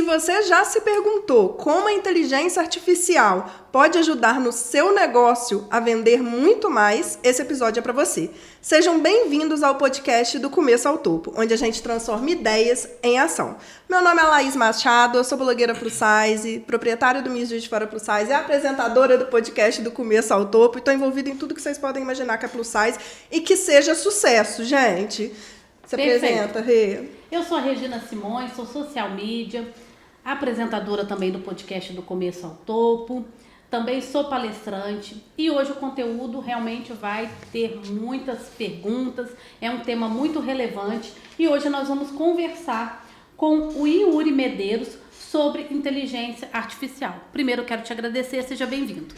você já se perguntou como a inteligência artificial pode ajudar no seu negócio a vender muito mais, esse episódio é para você. Sejam bem-vindos ao podcast Do Começo ao Topo, onde a gente transforma ideias em ação. Meu nome é Laís Machado, eu sou blogueira plus size, proprietária do Miss Juiz de Fora Plus Size e apresentadora do podcast Do Começo ao Topo. E estou envolvida em tudo que vocês podem imaginar que é plus size e que seja sucesso, gente. Se apresenta, Rê. Eu sou a Regina Simões, sou social media, apresentadora também do podcast Do Começo ao Topo, também sou palestrante e hoje o conteúdo realmente vai ter muitas perguntas, é um tema muito relevante e hoje nós vamos conversar com o Yuri Medeiros sobre inteligência artificial. Primeiro eu quero te agradecer, seja bem-vindo.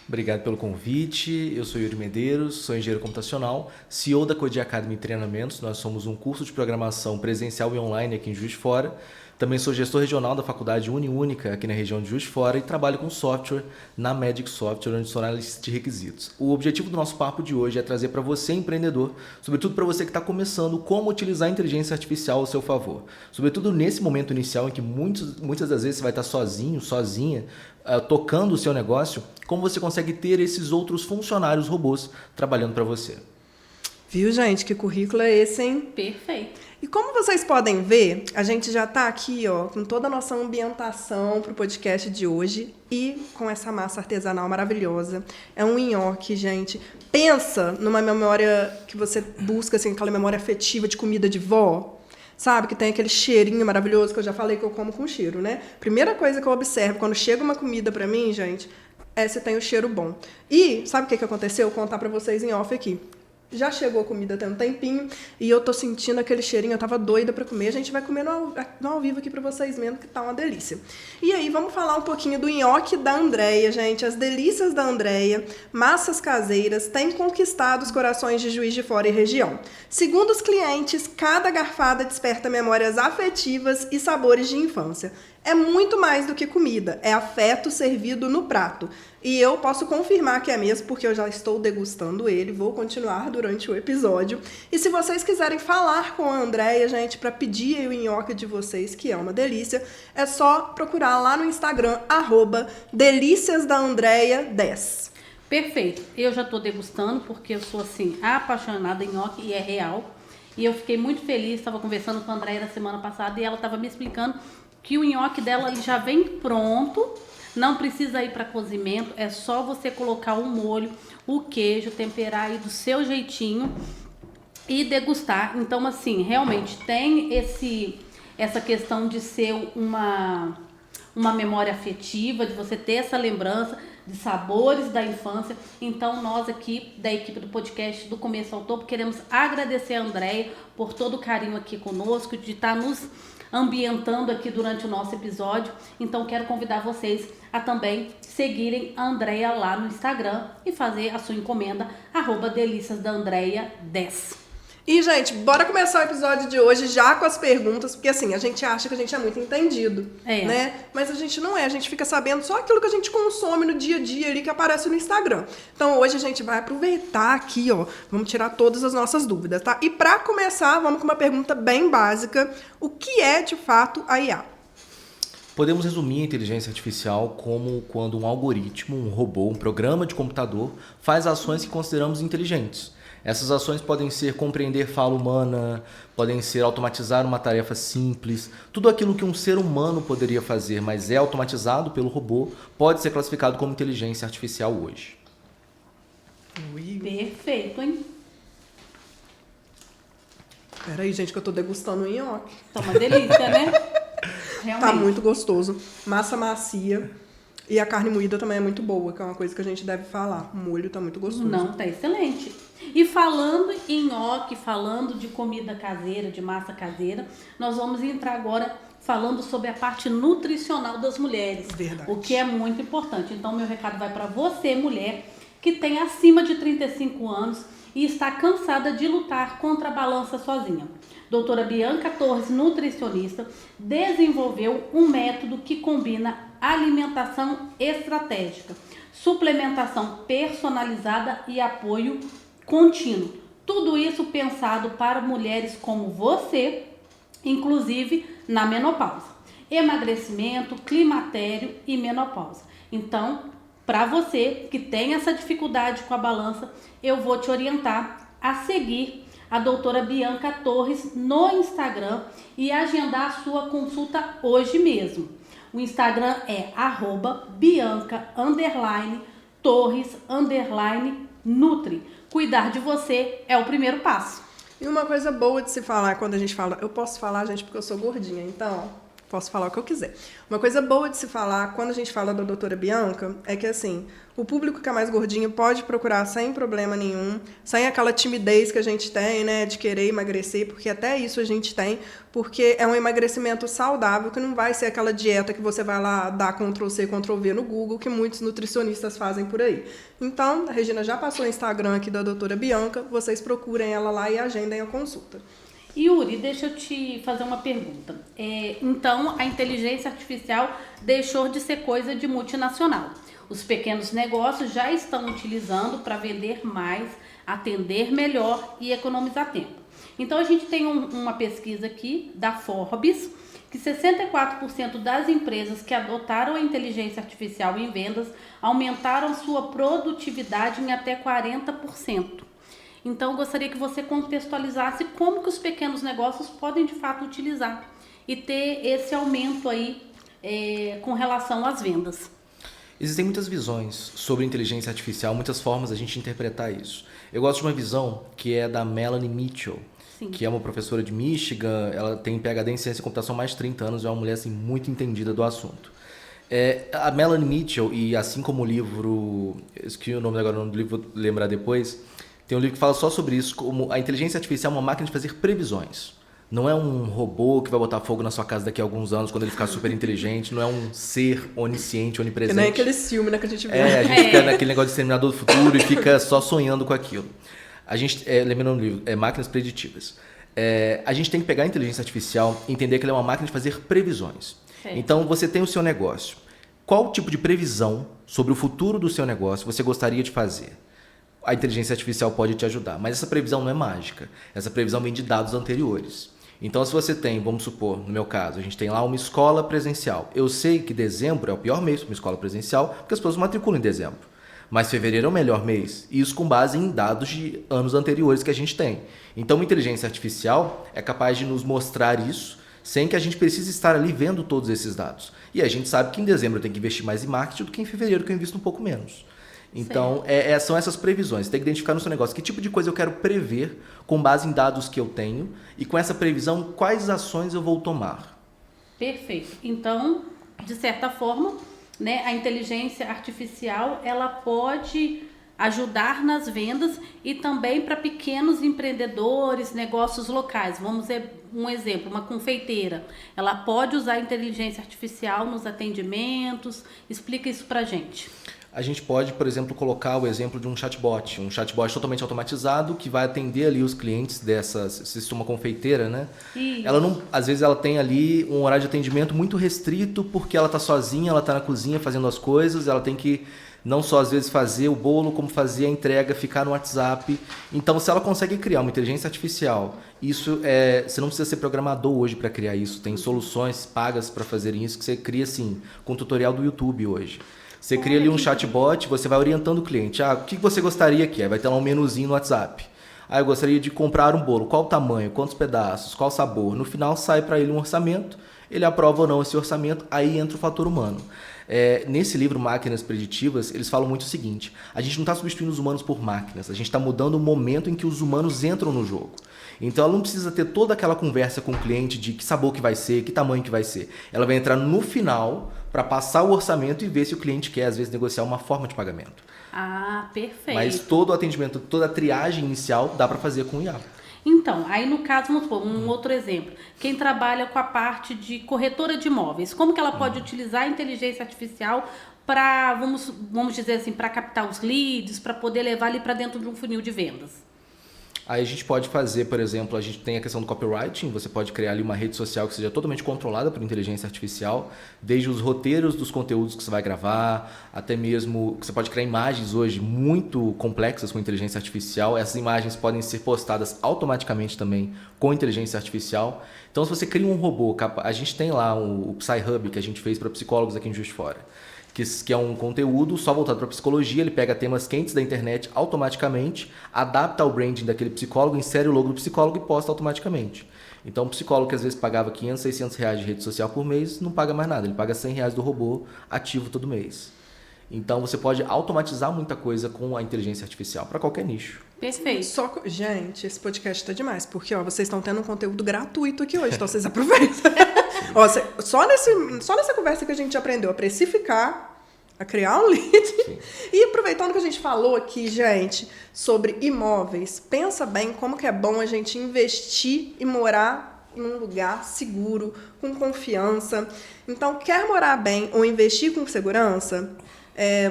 Obrigado pelo convite, eu sou Yuri Medeiros, sou engenheiro computacional, CEO da Code Academy Treinamentos, nós somos um curso de programação presencial e online aqui em Juiz de Fora. Também sou gestor regional da faculdade Uniúnica aqui na região de Juiz de Fora e trabalho com software na Magic Software, onde sou analista de requisitos. O objetivo do nosso papo de hoje é trazer para você, empreendedor, sobretudo para você que está começando, como utilizar a inteligência artificial ao seu favor. Sobretudo nesse momento inicial em que muitas das vezes você vai estar sozinho, sozinha, tocando o seu negócio, como você consegue ter esses outros funcionários robôs trabalhando para você. Viu, gente? Que currículo é esse, hein? Perfeito. E como vocês podem ver, a gente já está aqui, ó, com toda a nossa ambientação para o podcast de hoje e com essa massa artesanal maravilhosa. É um nhoque, gente. Pensa numa memória que você busca, assim, aquela memória afetiva de comida de vó. Sabe, que tem aquele cheirinho maravilhoso que eu já falei que eu como com cheiro, né? Primeira coisa que eu observo quando chega uma comida pra mim, gente, é se tem o cheiro bom. E sabe o que aconteceu? Eu vou contar pra vocês em off aqui. Já chegou a comida tem um tempinho e eu tô sentindo aquele cheirinho, eu tava doida pra comer. A gente vai comer no ao vivo aqui pra vocês mesmo, que tá uma delícia. E aí, vamos falar um pouquinho do nhoque da Andréia, gente. As delícias da Andréia, massas caseiras, têm conquistado os corações de Juiz de Fora e região. Segundo os clientes, cada garfada desperta memórias afetivas e sabores de infância. É muito mais do que comida, é afeto servido no prato. E eu posso confirmar que é mesmo, porque eu já estou degustando ele, vou continuar durante o episódio. E se vocês quiserem falar com a Andréia, gente, para pedir o nhoque de vocês, que é uma delícia, é só procurar lá no Instagram, @deliciasdaandreia10. Perfeito. Eu já estou degustando porque eu sou, assim, apaixonada em nhoque e é real. E eu fiquei muito feliz, estava conversando com a Andréia na semana passada e ela estava me explicando que o nhoque dela ele já vem pronto, não precisa ir para cozimento, é só você colocar o molho, o queijo, temperar aí do seu jeitinho e degustar. Então, assim, realmente tem essa questão de ser uma memória afetiva, de você ter essa lembrança de sabores da infância. Então, nós aqui da equipe do podcast Do Começo ao Topo queremos agradecer a Andréia por todo o carinho aqui conosco, de estar nos ambientando aqui durante o nosso episódio. Então quero convidar vocês a também seguirem a Andréia lá no Instagram e fazer a sua encomenda @deliciasdaandreia10. E, gente, bora começar o episódio de hoje já com as perguntas, porque assim, a gente acha que a gente é muito entendido, né? Mas a gente não é, a gente fica sabendo só aquilo que a gente consome no dia a dia ali que aparece no Instagram. Então hoje a gente vai aproveitar aqui, ó, vamos tirar todas as nossas dúvidas, tá? E pra começar, vamos com uma pergunta bem básica: o que é de fato a IA? Podemos resumir a inteligência artificial como quando um algoritmo, um robô, um programa de computador faz ações que consideramos inteligentes. Essas ações podem ser compreender fala humana, podem ser automatizar uma tarefa simples. Tudo aquilo que um ser humano poderia fazer, mas é automatizado pelo robô, pode ser classificado como inteligência artificial hoje. Perfeito, hein? Peraí, gente, que eu tô degustando um nhoque. Tá uma delícia, né? Realmente. Tá muito gostoso. Massa macia. E a carne moída também é muito boa, que é uma coisa que a gente deve falar. O molho tá muito gostoso. Não, tá excelente. E falando em nhoque, falando de comida caseira, de massa caseira, nós vamos entrar agora falando sobre a parte nutricional das mulheres. Verdade. O que é muito importante. Então, meu recado vai para você, mulher, que tem acima de 35 anos e está cansada de lutar contra a balança sozinha. Doutora Bianca Torres, nutricionista, desenvolveu um método que combina alimentação estratégica, suplementação personalizada e apoio contínuo. Tudo isso pensado para mulheres como você, inclusive na menopausa. emagrecimento, climatério e menopausa. Então, para você que tem essa dificuldade com a balança, eu vou te orientar a seguir a doutora Bianca Torres no Instagram e agendar a sua consulta hoje mesmo. O Instagram é @bianca_torres_nutri. Cuidar de você é o primeiro passo. E uma coisa boa de se falar quando a gente fala... Eu posso falar, gente, porque eu sou gordinha, então posso falar o que eu quiser. Uma coisa boa de se falar quando a gente fala da doutora Bianca é que, assim, o público que é mais gordinho pode procurar sem problema nenhum, sem aquela timidez que a gente tem, né, de querer emagrecer, porque até isso a gente tem, porque é um emagrecimento saudável, que não vai ser aquela dieta que você vai lá dar Ctrl+C, Ctrl+V no Google, que muitos nutricionistas fazem por aí. Então, a Regina já passou o Instagram aqui da doutora Bianca, vocês procurem ela lá e agendem a consulta. Yuri, deixa eu te fazer uma pergunta. Então, a inteligência artificial deixou de ser coisa de multinacional. Os pequenos negócios já estão utilizando para vender mais, atender melhor e economizar tempo. Então, a gente tem uma pesquisa aqui da Forbes, que 64% das empresas que adotaram a inteligência artificial em vendas aumentaram sua produtividade em até 40%. Então, eu gostaria que você contextualizasse como que os pequenos negócios podem, de fato, utilizar e ter esse aumento aí com relação às vendas. Existem muitas visões sobre inteligência artificial, muitas formas a gente interpretar isso. Eu gosto de uma visão que é da Melanie Mitchell, Sim. que é uma professora de Michigan, ela tem PhD em ciência e computação há mais de 30 anos, é uma mulher assim, muito entendida do assunto. A Melanie Mitchell, e assim como o livro, esqueci o nome do livro, vou lembrar depois, tem um livro que fala só sobre isso, como a inteligência artificial é uma máquina de fazer previsões. Não é um robô que vai botar fogo na sua casa daqui a alguns anos, quando ele ficar super inteligente. Não é um ser onisciente, onipresente. Que nem aquele filme, né, que a gente vê. A gente fica naquele negócio de Exterminador do Futuro e fica só sonhando com aquilo. A gente, lembrando do livro, máquinas preditivas. A gente tem que pegar a inteligência artificial e entender que ela é uma máquina de fazer previsões. Certo. Então, você tem o seu negócio. Qual tipo de previsão sobre o futuro do seu negócio você gostaria de fazer? A inteligência artificial pode te ajudar, mas essa previsão não é mágica. Essa previsão vem de dados anteriores. Então, se você tem, vamos supor, no meu caso, a gente tem lá uma escola presencial. Eu sei que dezembro é o pior mês para uma escola presencial, porque as pessoas matriculam em dezembro. Mas fevereiro é o melhor mês. E isso com base em dados de anos anteriores que a gente tem. Então, a inteligência artificial é capaz de nos mostrar isso, sem que a gente precise estar ali vendo todos esses dados. E a gente sabe que em dezembro eu tenho que investir mais em marketing do que em fevereiro, que eu invisto um pouco menos. Então, são essas previsões. Você tem que identificar no seu negócio que tipo de coisa eu quero prever com base em dados que eu tenho e com essa previsão, quais ações eu vou tomar. Perfeito. Então, de certa forma, né, a inteligência artificial ela pode ajudar nas vendas e também para pequenos empreendedores, negócios locais. Vamos ver um exemplo, uma confeiteira. Ela pode usar a inteligência artificial nos atendimentos. Explica isso para a gente. A gente pode, por exemplo, colocar o exemplo de um chatbot totalmente automatizado que vai atender ali os clientes se uma confeiteira, né? Isso. Ela não, às vezes ela tem ali um horário de atendimento muito restrito porque ela está sozinha, ela está na cozinha fazendo as coisas, ela tem que não só às vezes fazer o bolo, como fazer a entrega, ficar no WhatsApp. Então, se ela consegue criar uma inteligência artificial, você não precisa ser programador hoje para criar isso. Tem soluções pagas para fazerem isso que você cria assim, com tutorial do YouTube hoje. Você cria ali um chatbot, você vai orientando o cliente. O que você gostaria aqui? Aí vai ter lá um menuzinho no WhatsApp. Eu gostaria de comprar um bolo. Qual o tamanho? Quantos pedaços? Qual o sabor? No final sai para ele um orçamento. Ele aprova ou não esse orçamento. Aí entra o fator humano. Nesse livro Máquinas Preditivas, eles falam muito o seguinte. A gente não está substituindo os humanos por máquinas. A gente está mudando o momento em que os humanos entram no jogo. Então ela não precisa ter toda aquela conversa com o cliente de que sabor que vai ser, que tamanho que vai ser. Ela vai entrar no final para passar o orçamento e ver se o cliente quer, às vezes, negociar uma forma de pagamento. Perfeito. Mas todo o atendimento, toda a triagem inicial dá para fazer com o IA. Então, aí no caso, vamos supor, um outro exemplo. Quem trabalha com a parte de corretora de imóveis, como que ela pode utilizar a inteligência artificial para, vamos dizer assim, para captar os leads, para poder levar ali para dentro de um funil de vendas? Aí a gente pode fazer, por exemplo, a gente tem a questão do copywriting, você pode criar ali uma rede social que seja totalmente controlada por inteligência artificial, desde os roteiros dos conteúdos que você vai gravar, até mesmo que você pode criar imagens hoje muito complexas com inteligência artificial. Essas imagens podem ser postadas automaticamente também com inteligência artificial. Então, se você cria um robô, a gente tem lá o PsyHub que a gente fez para psicólogos aqui em Juiz de Fora, que é um conteúdo só voltado para psicologia. Ele pega temas quentes da internet automaticamente, adapta ao branding daquele psicólogo, insere o logo do psicólogo e posta automaticamente. Então, um psicólogo que às vezes pagava 500, 600 reais de rede social por mês, não paga mais nada. Ele paga 100 reais do robô ativo todo mês. Então, você pode automatizar muita coisa com a inteligência artificial para qualquer nicho. Perfeito. Gente, esse podcast tá demais, porque vocês estão tendo um conteúdo gratuito aqui hoje, então vocês aproveitam. Só nessa conversa que a gente aprendeu a precificar, a criar um lead. Sim. E aproveitando que a gente falou aqui, gente, sobre imóveis, pensa bem como que é bom a gente investir e morar em um lugar seguro, com confiança. Então, quer morar bem ou investir com segurança?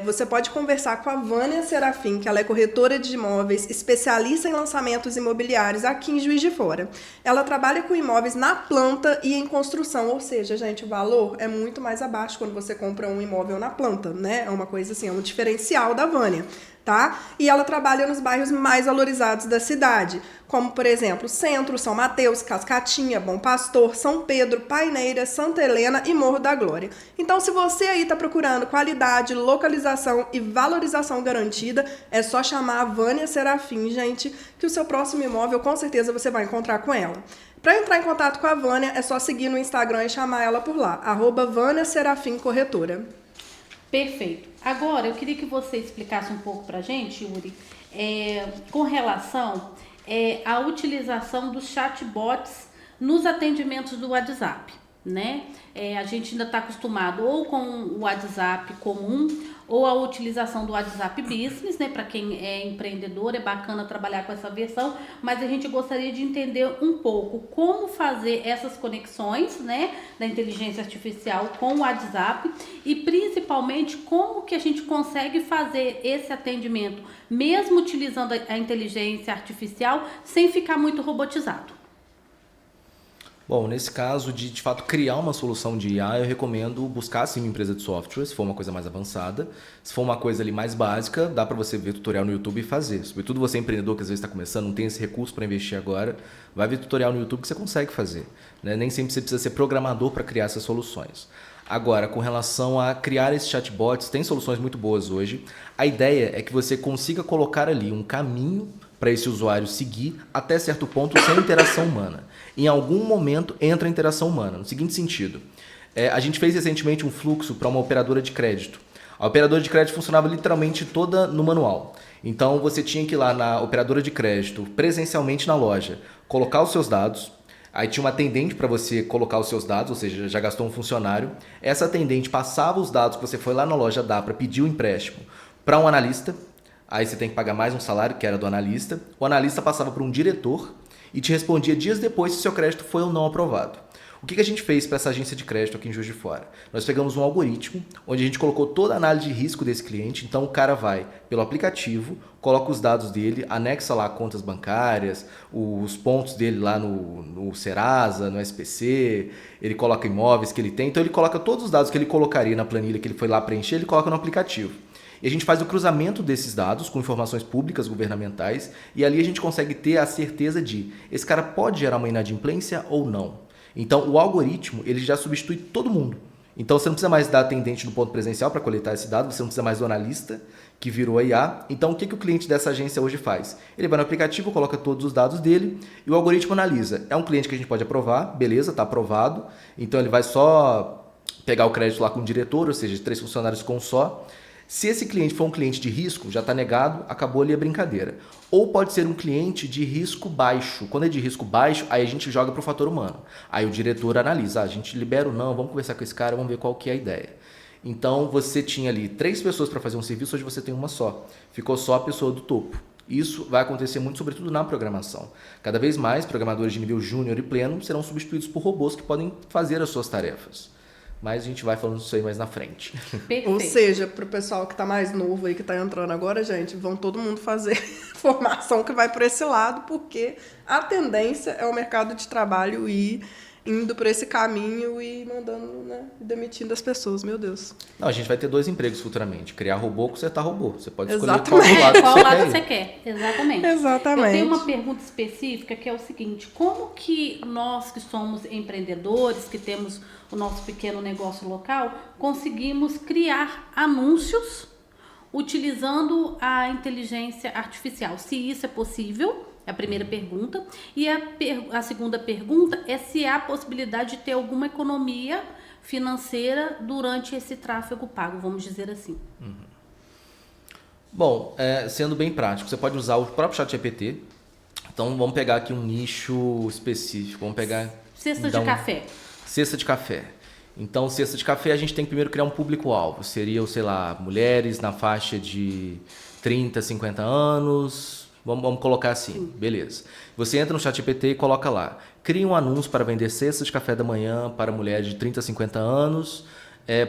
Você pode conversar com a Vânia Serafim, que ela é corretora de imóveis, especialista em lançamentos imobiliários aqui em Juiz de Fora. Ela trabalha com imóveis na planta e em construção, ou seja, gente, o valor é muito mais abaixo quando você compra um imóvel na planta, né? É uma coisa assim, é um diferencial da Vânia. Tá? E ela trabalha nos bairros mais valorizados da cidade, como, por exemplo, Centro, São Mateus, Cascatinha, Bom Pastor, São Pedro, Paineira, Santa Helena e Morro da Glória. Então, se você aí está procurando qualidade, localização e valorização garantida, é só chamar a Vânia Serafim, gente, que o seu próximo imóvel, com certeza, você vai encontrar com ela. Para entrar em contato com a Vânia, é só seguir no Instagram e chamar ela por lá, @Vânia Serafim Corretora. Perfeito. Agora, eu queria que você explicasse um pouco para a gente, Yuri, com relação à utilização dos chatbots nos atendimentos do WhatsApp, né? A gente ainda está acostumado ou com o WhatsApp comum ou a utilização do WhatsApp Business, né? Para quem é empreendedor, é bacana trabalhar com essa versão, mas a gente gostaria de entender um pouco como fazer essas conexões, né, da inteligência artificial com o WhatsApp e principalmente como que a gente consegue fazer esse atendimento, mesmo utilizando a inteligência artificial, sem ficar muito robotizado. Bom, nesse caso de fato criar uma solução de IA, eu recomendo buscar sim uma empresa de software, se for uma coisa mais avançada. Se for uma coisa ali mais básica, dá para você ver tutorial no YouTube e fazer. Sobretudo você empreendedor que às vezes está começando, não tem esse recurso para investir agora, vai ver tutorial no YouTube que você consegue fazer, né? Nem sempre você precisa ser programador para criar essas soluções. Agora, com relação a criar esses chatbots, tem soluções muito boas hoje. A ideia é que você consiga colocar ali um caminho para esse usuário seguir até certo ponto sem interação humana. Em algum momento entra a interação humana, no seguinte sentido. A gente fez recentemente um fluxo para uma operadora de crédito. A operadora de crédito funcionava literalmente toda no manual. Então você tinha que ir lá na operadora de crédito, presencialmente na loja, colocar os seus dados. Aí tinha uma atendente para você colocar os seus dados, ou seja, já gastou um funcionário. Essa atendente passava os dados que você foi lá na loja dar para pedir o empréstimo para um analista. Aí você tem que pagar mais um salário, que era do analista. O analista passava para um diretor e te respondia dias depois se seu crédito foi ou não aprovado. O que a gente fez para essa agência de crédito aqui em Juiz de Fora? Nós pegamos um algoritmo onde a gente colocou toda a análise de risco desse cliente. Então o cara vai pelo aplicativo, coloca os dados dele, anexa lá contas bancárias, os pontos dele lá no Serasa, no SPC, ele coloca imóveis que ele tem. Então ele coloca todos os dados que ele colocaria na planilha que ele foi lá preencher, ele coloca no aplicativo. E a gente faz o cruzamento desses dados com informações públicas, governamentais, e ali a gente consegue ter a certeza de esse cara pode gerar uma inadimplência ou não. Então o algoritmo ele já substitui todo mundo. Então você não precisa mais da atendente do ponto presencial para coletar esse dado, você não precisa mais do analista que virou a IA. Então o que o cliente dessa agência hoje faz? Ele vai no aplicativo, coloca todos os dados dele e o algoritmo analisa. É um cliente que a gente pode aprovar, beleza, está aprovado. Então ele vai só pegar o crédito lá com o diretor, ou seja, 3 funcionários com um só. Se esse cliente for um cliente de risco, já está negado, acabou ali a brincadeira. Ou pode ser um cliente de risco baixo. Quando é de risco baixo, aí a gente joga para o fator humano. Aí o diretor analisa, a gente libera ou não, vamos conversar com esse cara, vamos ver qual que é a ideia. Então você tinha ali 3 pessoas para fazer um serviço, hoje você tem uma só. Ficou só a pessoa do topo. Isso vai acontecer muito, sobretudo na programação. Cada vez mais, programadores de nível júnior e pleno serão substituídos por robôs que podem fazer as suas tarefas. mas a gente vai falando isso aí mais na frente. Perfeito. Ou seja, pro pessoal que tá mais novo aí, que tá entrando agora, gente, vão todo mundo fazer formação que vai por esse lado, porque a tendência é o mercado de trabalho ir indo por esse caminho e mandando, né, demitindo as pessoas, meu Deus. Não, a gente vai ter 2 empregos futuramente. Criar robô, consertar robô. Você pode escolher Exatamente. qual lado Qual que lado você você quer ir. quer? Exatamente. Exatamente. Eu tenho uma pergunta específica que é o seguinte: como que nós que somos empreendedores, que temos o nosso pequeno negócio local, conseguimos criar anúncios utilizando a inteligência artificial? Se isso é possível, é a primeira pergunta. E a segunda pergunta é se há possibilidade de ter alguma economia financeira durante esse tráfego pago, vamos dizer assim. Bom, sendo bem prático, você pode usar o próprio ChatGPT. Então, vamos pegar aqui um nicho específico. Vamos pegar... Cesta de café. Cesta de café. Então, cesta de café, a gente tem que primeiro criar um público-alvo. Seria, sei lá, mulheres na faixa de 30, 50 anos. Vamos colocar assim, beleza. Você entra no ChatGPT e coloca lá. Cria um anúncio para vender cesta de café da manhã para mulheres de 30 a 50 anos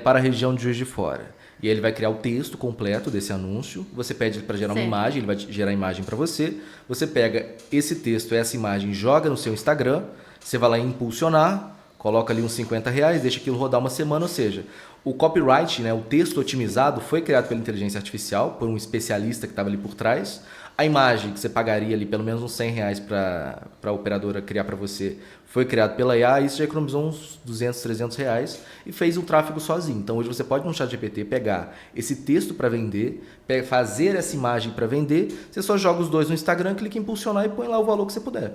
para a região de Juiz de Fora. E aí ele vai criar o texto completo desse anúncio. Você pede para gerar uma imagem, ele vai gerar a imagem para você. Você pega esse texto, essa imagem, joga no seu Instagram. Você vai lá em impulsionar, coloca ali uns R$50, deixa aquilo rodar uma semana. Ou seja, o copyright, né, o texto otimizado, foi criado pela inteligência artificial, por um especialista que estava ali por trás. A imagem que você pagaria ali pelo menos uns R$100 para a operadora criar para você foi criado pela IA, e isso já economizou uns R$200, R$300 e fez o tráfego sozinho. Então hoje você pode no ChatGPT pegar esse texto para vender, fazer essa imagem para vender, você só joga os dois no Instagram, clica em impulsionar e põe lá o valor que você puder.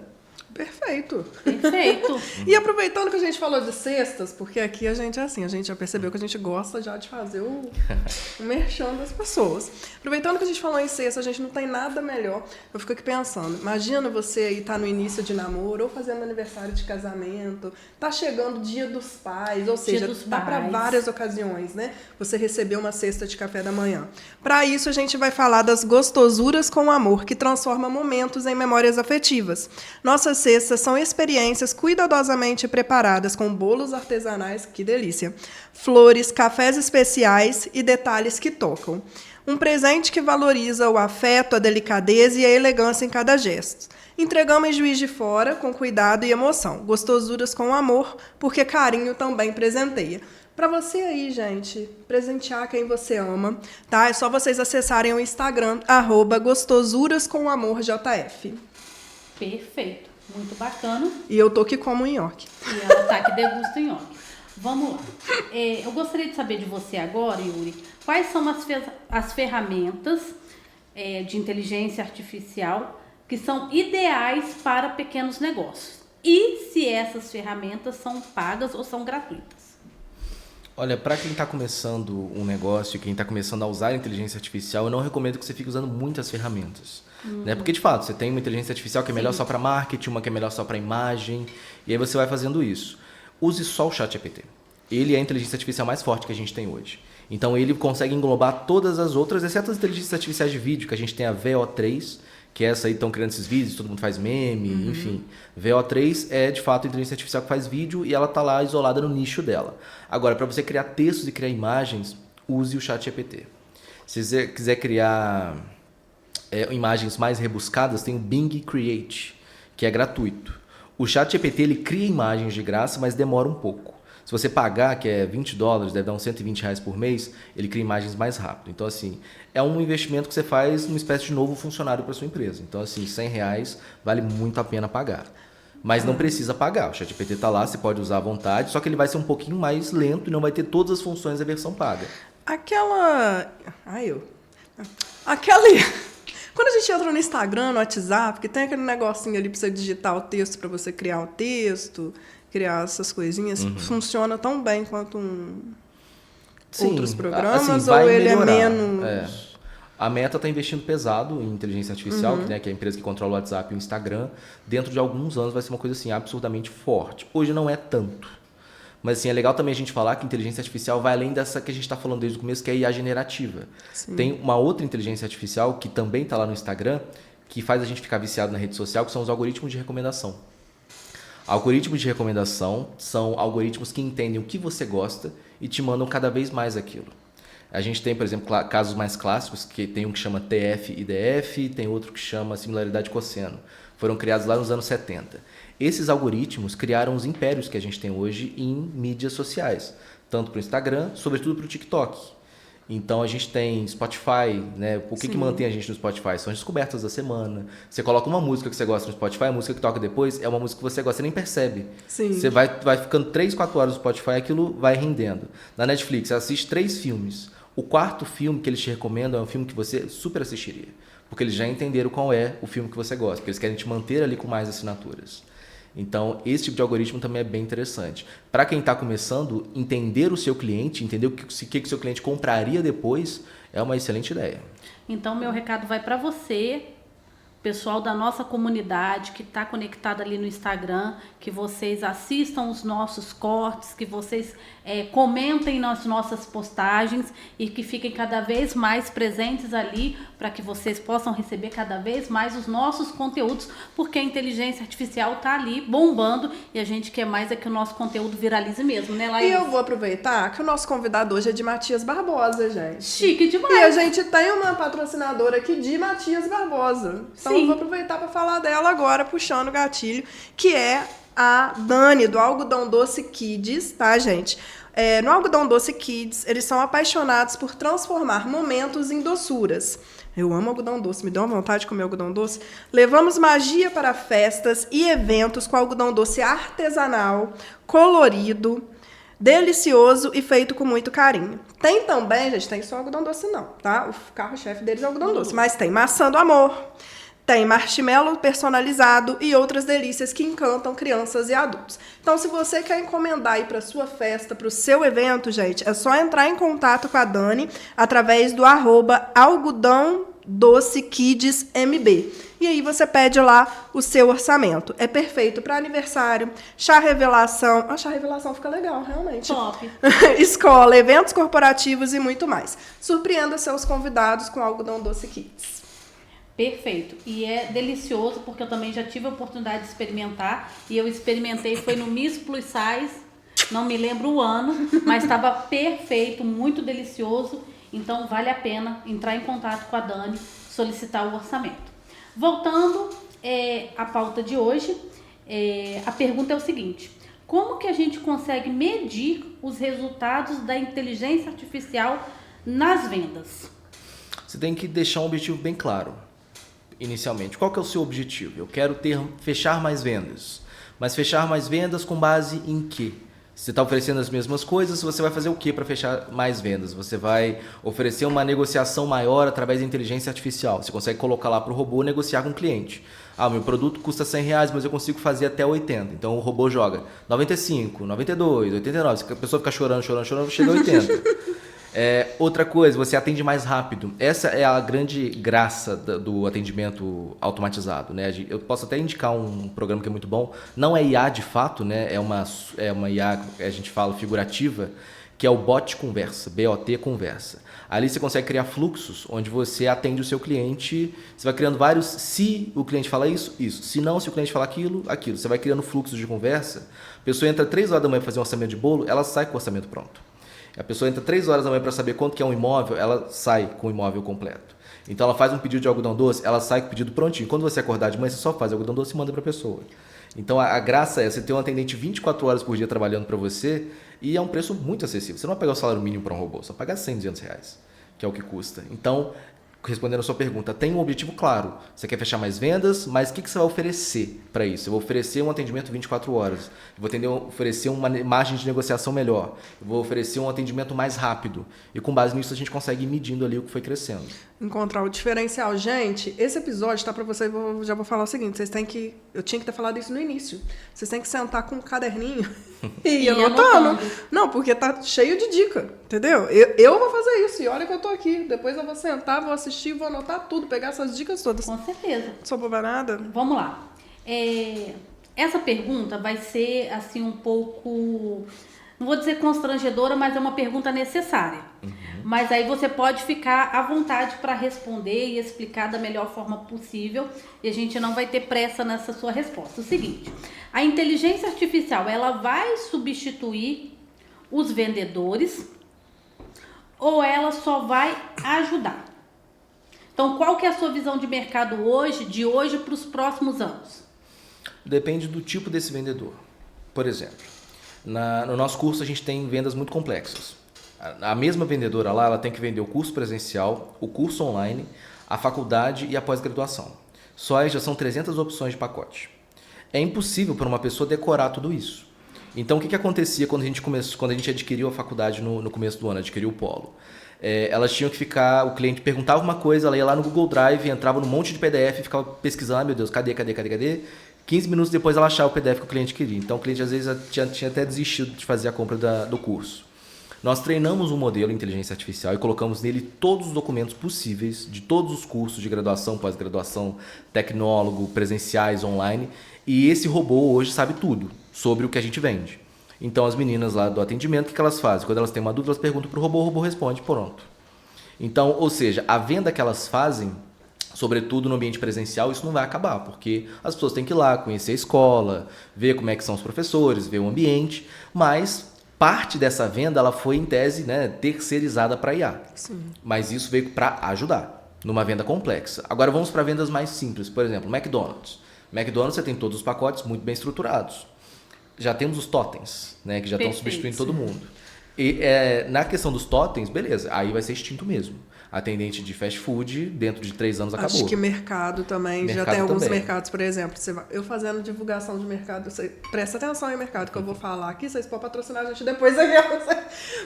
Perfeito. Perfeito. E aproveitando que a gente falou de cestas, porque aqui a gente é assim, a gente já percebeu que a gente gosta já de fazer o merchan das pessoas. Aproveitando que a gente falou em cesta, a gente não tem nada melhor. Eu fico aqui pensando, imagina você aí tá no início de namoro ou fazendo aniversário de casamento, tá chegando o Dia dos Pais, ou seja, dá para várias ocasiões, né? Você receber uma cesta de café da manhã. Para isso a gente vai falar das gostosuras com amor, que transforma momentos em memórias afetivas. Nossas cestas são experiências cuidadosamente preparadas com bolos artesanais, que delícia, flores, cafés especiais e detalhes que tocam. Um presente que valoriza o afeto, a delicadeza e a elegância em cada gesto. Entregamos em Juiz de Fora com cuidado e emoção. Gostosuras com amor, porque carinho também presenteia. Para você aí, gente, presentear quem você ama, tá? É só vocês acessarem o Instagram, @gostosurascomamorjf. Perfeito. Muito bacana. E eu tô aqui como nhoque. E ela tá que degusta nhoque. Vamos lá. Eu gostaria de saber de você agora, Yuri, quais são as ferramentas de inteligência artificial que são ideais para pequenos negócios. E se essas ferramentas são pagas ou são gratuitas. Olha, para quem está começando um negócio, quem está começando a usar a inteligência artificial, eu não recomendo que você fique usando muitas ferramentas. Né? Porque, de fato, você tem uma inteligência artificial que é melhor só para marketing, uma que é melhor só para imagem, e aí você vai fazendo isso. Use só o ChatGPT. Ele é a inteligência artificial mais forte que a gente tem hoje. Então, ele consegue englobar todas as outras, exceto as inteligências artificiais de vídeo, que a gente tem a VO3, que é essa aí, estão criando esses vídeos, todo mundo faz meme, enfim. VO3 é, de fato, a inteligência artificial que faz vídeo e ela está lá isolada no nicho dela. Agora, para você criar textos e criar imagens, use o ChatGPT. Se você quiser criar imagens mais rebuscadas, tem o Bing Create, que é gratuito. O ChatGPT, ele cria imagens de graça, mas demora um pouco. Se você pagar, que é $20, deve dar uns R$120 por mês, ele cria imagens mais rápido. Então, assim, é um investimento que você faz numa espécie de novo funcionário para sua empresa. Então, assim, R$100 vale muito a pena pagar. Mas não precisa pagar. O ChatGPT está lá, você pode usar à vontade, só que ele vai ser um pouquinho mais lento e não vai ter todas as funções da versão paga. Quando a gente entra no Instagram, no WhatsApp, que tem aquele negocinho ali para você digitar o texto, para você criar o texto, criar essas coisinhas, funciona tão bem quanto outros programas, assim, ou ele melhorar. é menos... A Meta está investindo pesado em inteligência artificial, que é a empresa que controla o WhatsApp e o Instagram. Dentro de alguns anos vai ser uma coisa assim absurdamente forte. Hoje não é tanto. Mas assim, é legal também a gente falar que inteligência artificial vai além dessa que a gente está falando desde o começo, que é a IA generativa. Sim. Tem uma outra inteligência artificial que também está lá no Instagram, que faz a gente ficar viciado na rede social, que são os algoritmos de recomendação. Algoritmos de recomendação são algoritmos que entendem o que você gosta e te mandam cada vez mais aquilo. A gente tem, por exemplo, casos mais clássicos, que tem um que chama TF e DF, tem outro que chama similaridade cosseno. Foram criados lá nos anos 70. Esses algoritmos criaram os impérios que a gente tem hoje em mídias sociais, tanto para o Instagram, sobretudo para o TikTok. Então a gente tem Spotify, né? O que mantém a gente no Spotify? São as descobertas da semana. Você coloca uma música que você gosta no Spotify, a música que toca depois é uma música que você gosta, você nem percebe. Sim. Você vai ficando 3, 4 horas no Spotify, aquilo vai rendendo. Na Netflix, você assiste 3 filmes. O 4º filme que eles te recomendam é um filme que você super assistiria. Porque eles já entenderam qual é o filme que você gosta. Porque eles querem te manter ali com mais assinaturas. Então, esse tipo de algoritmo também é bem interessante. Para quem está começando, entender o seu cliente, entender o que o seu cliente compraria depois, é uma excelente ideia. Então, meu recado vai para você, pessoal da nossa comunidade que está conectado ali no Instagram, que vocês assistam os nossos cortes, que vocês comentem nas nossas postagens e que fiquem cada vez mais presentes ali para que vocês possam receber cada vez mais os nossos conteúdos, porque a inteligência artificial está ali bombando e a gente quer mais é que o nosso conteúdo viralize mesmo, né, Laís? E eu vou aproveitar que o nosso convidado hoje é de Matias Barbosa, gente. Chique demais! E a gente tem uma patrocinadora aqui de Matias Barbosa. Então eu vou aproveitar para falar dela agora, puxando o gatilho, que é a Dani, do Algodão Doce Kids, tá, gente? No Algodão Doce Kids, eles são apaixonados por transformar momentos em doçuras. Eu amo algodão doce, me deu uma vontade de comer algodão doce. Levamos magia para festas e eventos com algodão doce artesanal, colorido, delicioso e feito com muito carinho. Tem também, gente, tem só algodão doce não, tá? O carro-chefe deles é algodão doce, mas tem maçã do amor, tem marshmallow personalizado e outras delícias que encantam crianças e adultos. Então, se você quer encomendar aí para sua festa, para o seu evento, gente, é só entrar em contato com a Dani através do @algodãodocekidsmb. E aí você pede lá o seu orçamento. É perfeito para aniversário, chá revelação. Ah, chá revelação fica legal, realmente. Top! Escola, eventos corporativos e muito mais. Surpreenda seus convidados com Algodão Doce Kids. Perfeito. E é delicioso, porque eu também já tive a oportunidade de experimentar. E eu experimentei, foi no Miss Plus Size, não me lembro o ano, mas estava perfeito, muito delicioso. Então, vale a pena entrar em contato com a Dani, solicitar o orçamento. Voltando à pauta de hoje, a pergunta é o seguinte: como que a gente consegue medir os resultados da inteligência artificial nas vendas? Você tem que deixar um objetivo bem claro. Inicialmente, qual que é o seu objetivo? Eu quero fechar mais vendas. Mas fechar mais vendas com base em quê? Você está oferecendo as mesmas coisas, você vai fazer o quê para fechar mais vendas? Você vai oferecer uma negociação maior através da inteligência artificial. Você consegue colocar lá para o robô negociar com o cliente. Ah, meu produto custa R$100, mas eu consigo fazer até 80. Então o robô joga 95, 92, 89. Se a pessoa ficar chorando, chega a 80. Outra coisa, você atende mais rápido. Essa é a grande graça do atendimento automatizado, né? Eu posso até indicar um programa que é muito bom. Não é IA de fato, né? É uma IA, a gente fala, figurativa, que é o Bot Conversa, BOT Conversa. Ali você consegue criar fluxos onde você atende o seu cliente, você vai criando vários, se o cliente fala isso, isso. Se não, se o cliente fala aquilo, aquilo. Você vai criando fluxos de conversa. A pessoa entra 3 horas da manhã para fazer um orçamento de bolo, ela sai com o orçamento pronto. A pessoa entra 3 horas da manhã para saber quanto que é um imóvel, ela sai com o imóvel completo. Então ela faz um pedido de algodão doce, ela sai com o pedido prontinho. Quando você acordar de manhã, você só faz algodão doce e manda para a pessoa. Então a graça é você ter um atendente 24 horas por dia trabalhando para você e é um preço muito acessível. Você não vai pagar o salário mínimo para um robô, você vai pagar R$100, R$200, que é o que custa. Então, respondendo a sua pergunta, tem um objetivo claro. Você quer fechar mais vendas, mas o que você vai oferecer para isso? Eu vou oferecer um atendimento 24 horas. Eu vou oferecer uma margem de negociação melhor. Eu vou oferecer um atendimento mais rápido. E com base nisso a gente consegue ir medindo ali o que foi crescendo. Encontrar o diferencial. Gente, esse episódio tá para vocês, já vou falar o seguinte, eu tinha que ter falado isso no início. Vocês têm que sentar com um caderninho e ir anotando. Não, porque tá cheio de dica, entendeu? Eu vou fazer isso e olha que eu tô aqui. Depois eu vou sentar, vou assistir, vou anotar tudo, pegar essas dicas todas. Com certeza. Não sou boba nada. Vamos lá. Essa pergunta vai ser assim um pouco, não vou dizer constrangedora, mas é uma pergunta necessária. Mas aí você pode ficar à vontade para responder e explicar da melhor forma possível e a gente não vai ter pressa nessa sua resposta. O seguinte, a inteligência artificial, ela vai substituir os vendedores ou ela só vai ajudar? Então, qual que é a sua visão de mercado hoje, de hoje para os próximos anos? Depende do tipo desse vendedor. Por exemplo, no nosso curso a gente tem vendas muito complexas. A mesma vendedora lá, ela tem que vender o curso presencial, o curso online, a faculdade e a pós-graduação. Só aí já são 300 opções de pacote. É impossível para uma pessoa decorar tudo isso. Então, o que acontecia quando a gente adquiriu a faculdade no começo do ano, adquiriu o Polo? Elas tinham que ficar, o cliente perguntava uma coisa, ela ia lá no Google Drive, entrava num monte de PDF e ficava pesquisando, meu Deus, cadê? 15 minutos depois ela achava o PDF que o cliente queria. Então, o cliente às vezes tinha até desistido de fazer a compra do curso. Nós treinamos um modelo de inteligência artificial e colocamos nele todos os documentos possíveis de todos os cursos de graduação, pós-graduação, tecnólogo, presenciais, online. E esse robô hoje sabe tudo sobre o que a gente vende. Então as meninas lá do atendimento, o que elas fazem? Quando elas têm uma dúvida, elas perguntam para o robô responde, pronto. Então, ou seja, a venda que elas fazem, sobretudo no ambiente presencial, isso não vai acabar, porque as pessoas têm que ir lá, conhecer a escola, ver como é que são os professores, ver o ambiente, mas parte dessa venda ela foi, em tese, né, terceirizada para IA. Sim. Mas isso veio para ajudar numa venda complexa. Agora vamos para vendas mais simples. Por exemplo, McDonald's. McDonald's você tem todos os pacotes muito bem estruturados. Já temos os totens, né, que já estão substituindo todo mundo. E na questão dos totens, beleza, aí vai ser extinto mesmo. Atendente de fast food, dentro de 3 anos acabou. Acho que mercado também, já tem alguns mercados, por exemplo, eu fazendo divulgação de mercado, presta atenção em mercado que eu vou falar aqui, vocês podem patrocinar a gente depois aqui.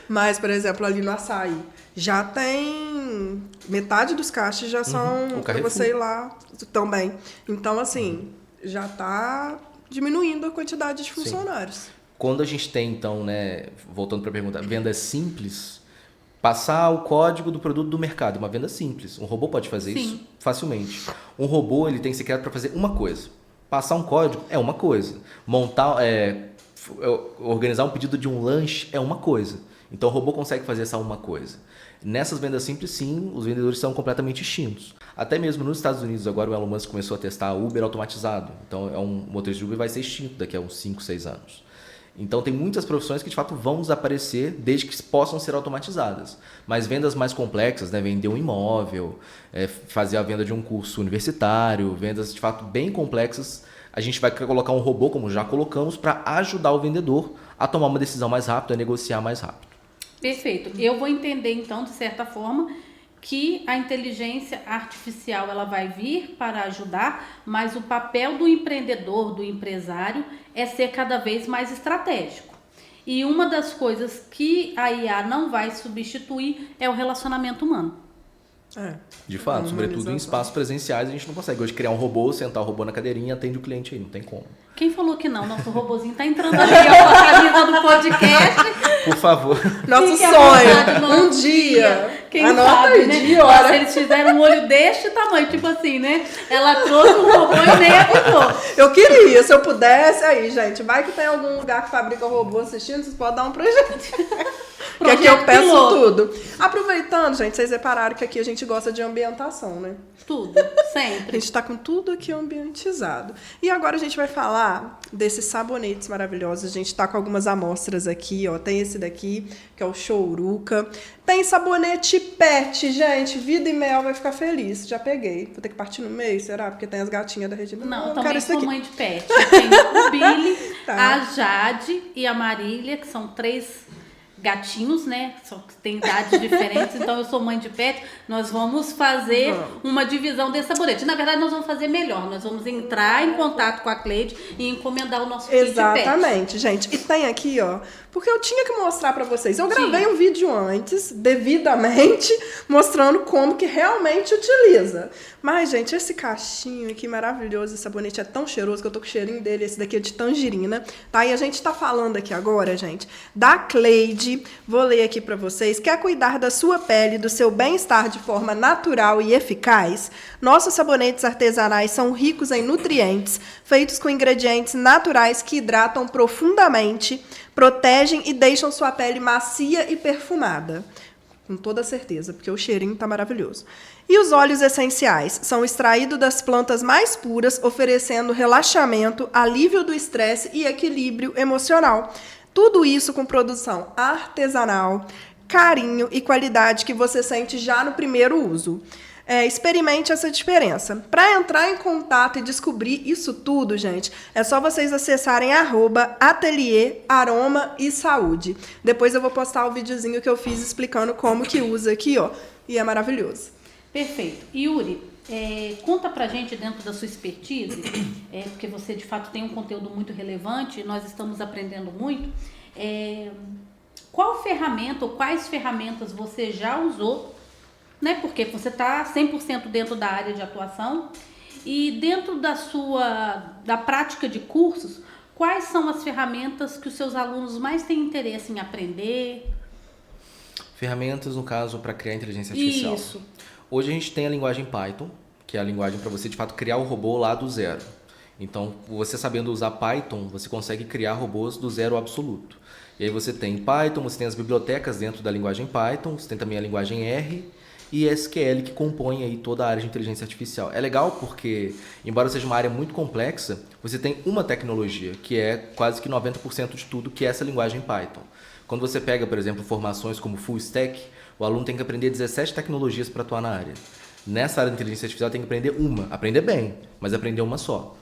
Mas, por exemplo, ali no açaí, já tem metade dos caixas já são para você ir lá também. Então, assim, já está diminuindo a quantidade de funcionários. Sim. Quando a gente tem, então, né, voltando para a pergunta, vendas simples, passar o código do produto do mercado, uma venda simples. Um robô pode fazer isso facilmente. Um robô ele tem que ser criado para fazer uma coisa. Passar um código é uma coisa. Organizar um pedido de um lanche é uma coisa. Então o robô consegue fazer essa uma coisa. Nessas vendas simples, sim, os vendedores são completamente extintos. Até mesmo nos Estados Unidos, agora o Elon Musk começou a testar Uber automatizado. Então um motorista de Uber vai ser extinto daqui a uns 5, 6 anos. Então tem muitas profissões que de fato vão desaparecer desde que possam ser automatizadas. Mas vendas mais complexas, né, vender um imóvel, fazer a venda de um curso universitário, vendas de fato bem complexas, a gente vai colocar um robô, como já colocamos, para ajudar o vendedor a tomar uma decisão mais rápida, a negociar mais rápido. Perfeito. Eu vou entender então, de certa forma, que a inteligência artificial ela vai vir para ajudar, mas o papel do empreendedor, do empresário, é ser cada vez mais estratégico. E uma das coisas que a IA não vai substituir é o relacionamento humano. De fato, sobretudo em espaços presenciais, a gente não consegue hoje criar um robô, sentar o robô na cadeirinha e atende o cliente aí, não tem como. Quem falou que não? Nosso robozinho tá entrando ali, ó, com a camisa do podcast. Por favor. Nosso sonho, um dia. Quem anota sabe, aí, né? de hora. Se eles fizeram um olho deste tamanho, tipo assim, né? Ela trouxe um robô e nem avisou. Eu queria, se eu pudesse, aí, gente, vai que tem algum lugar que fabrica robô assistindo, vocês podem dar um projeto. Que aqui eu peço tudo. Aproveitando, gente, vocês repararam que aqui a gente gosta de ambientação, né? Tudo, A sempre. gente tá com tudo aqui ambientizado. E agora a gente vai falar desses sabonetes maravilhosos. A gente tá com algumas amostras aqui, ó. Tem esse daqui, que é o Choruca. Tem sabonete pet, gente. Vida e Mel vai ficar feliz. Já peguei. Vou ter que partir no meio, será? Porque tem as gatinhas da Regina. Não, eu também quero isso sou aqui. mãe de pet. Tem o Billy, Tá. a Jade e a Marília, que são 3 gatinhos, né? Só que tem idades diferentes, então eu sou mãe de pet. Nós vamos fazer uma divisão desse sabonete. Na verdade, nós vamos fazer melhor. Nós vamos entrar em contato com a Cleide e encomendar o nosso kit pet. Exatamente, gente. E tem aqui, ó, porque eu tinha que mostrar pra vocês. Eu gravei um vídeo antes, devidamente, mostrando como que realmente utiliza. Mas, gente, esse cachinho aqui maravilhoso, esse sabonete é tão cheiroso que eu tô com o cheirinho dele. Esse daqui é de tangerina, tá? E a gente tá falando aqui agora, gente, da Cleide. Vou ler aqui pra vocês. Quer cuidar da sua pele, do seu bem-estar de forma natural e eficaz? Nossos sabonetes artesanais são ricos em nutrientes, feitos com ingredientes naturais que hidratam profundamente, protegem e deixam sua pele macia e perfumada. com toda certeza, porque o cheirinho tá maravilhoso. E os óleos essenciais são extraídos das plantas mais puras, oferecendo relaxamento, alívio do estresse e equilíbrio emocional. Tudo isso com produção artesanal, carinho e qualidade que você sente já no primeiro uso. Experimente essa diferença. Para entrar em contato e descobrir isso tudo, gente, é só vocês acessarem @atelier aroma e saúde. Depois eu vou postar o videozinho que eu fiz explicando como que usa aqui, ó. E é maravilhoso. Perfeito. Yuri, conta pra gente dentro da sua expertise, porque você de fato tem um conteúdo muito relevante, nós estamos aprendendo muito. Qual ferramenta ou quais ferramentas você já usou, né? Porque você está 100% dentro da área de atuação e dentro da prática de cursos, quais são as ferramentas que os seus alunos mais têm interesse em aprender? Ferramentas, no caso, para criar inteligência artificial. Isso. Hoje a gente tem a linguagem Python, que é a linguagem para você, de fato, criar o robô lá do zero. Então, você sabendo usar Python, você consegue criar robôs do zero absoluto. E aí você tem Python, você tem as bibliotecas dentro da linguagem Python, você tem também a linguagem R e SQL, que compõe aí toda a área de inteligência artificial. É legal porque, embora seja uma área muito complexa, você tem uma tecnologia, que é quase que 90% de tudo, que é essa linguagem Python. Quando você pega, por exemplo, formações como Full Stack, o aluno tem que aprender 17 tecnologias para atuar na área. Nessa área de inteligência artificial tem que aprender uma. Aprender bem, mas aprender uma só.